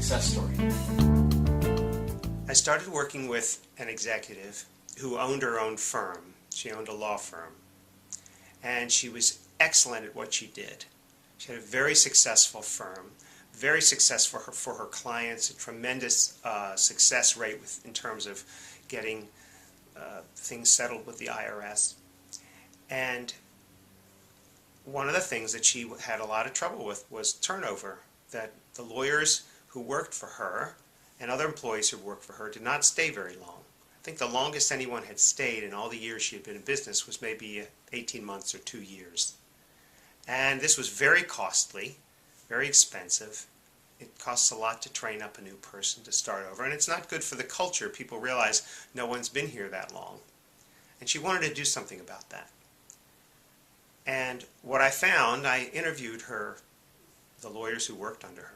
success story. I started working with an executive who owned her own firm. She owned a law firm. And she was excellent at what she did. She had a very successful firm, very successful for her clients, a tremendous success rate in terms of getting things settled with the IRS. And one of the things that she had a lot of trouble with was turnover, that the lawyers who worked for her and other employees who worked for her did not stay very long. I think the longest anyone had stayed in all the years she had been in business was maybe 18 months or 2 years. And this was very costly, very expensive. It costs a lot to train up a new person to start over, and it's not good for the culture. People realize no one's been here that long. And she wanted to do something about that. And what I found, I interviewed the lawyers who worked under her,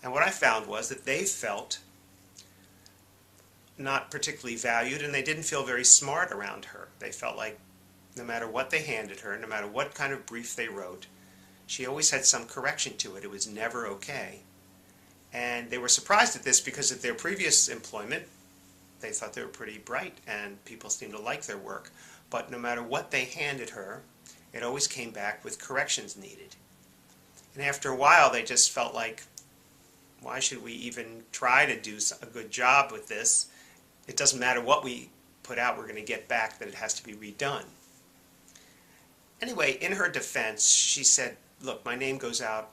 and what I found was that they felt not particularly valued, and they didn't feel very smart around her. They felt like no matter what they handed her, no matter what kind of brief they wrote, she always had some correction to it. It was never okay. And they were surprised at this because at their previous employment, they thought they were pretty bright and people seemed to like their work. But no matter what they handed her, it always came back with corrections needed. And after a while, they just felt like, why should we even try to do a good job with this? It doesn't matter what we put out, we're going to get back that it has to be redone. Anyway, in her defense, she said, look, my name goes out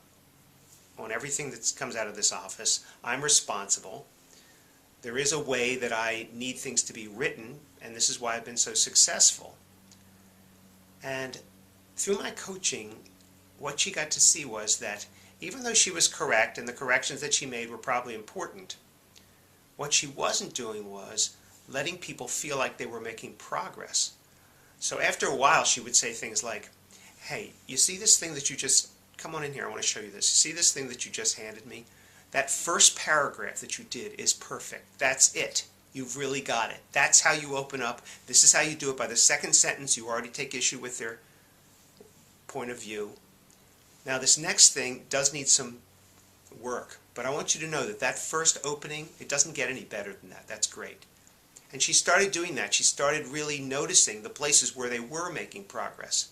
on everything that comes out of this office. I'm responsible. There is a way that I need things to be written, and this is why I've been so successful. And through my coaching, what she got to see was that even though she was correct, and the corrections that she made were probably important, what she wasn't doing was letting people feel like they were making progress. So after a while, she would say things like, hey, you see this thing that you just, come on in here, I want to show you this. You see this thing that you just handed me? That first paragraph that you did is perfect. That's it. You've really got it. That's how you open up. This is how you do it. By the second sentence, you already take issue with their point of view. Now, this next thing does need some work, but I want you to know that that first opening, it doesn't get any better than that. That's great. And she started doing that. She started really noticing the places where they were making progress.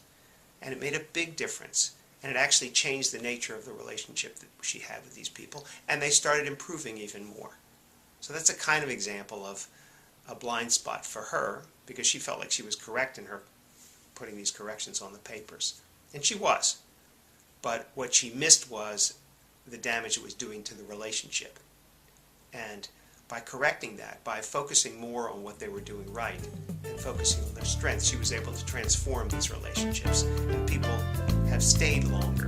And it made a big difference. And it actually changed the nature of the relationship that she had with these people. And they started improving even more. So that's a kind of example of a blind spot for her, because she felt like she was correct in her putting these corrections on the papers. And she was. But what she missed was the damage it was doing to the relationship. And by correcting that, by focusing more on what they were doing right and focusing on their strengths, she was able to transform these relationships. And people have stayed longer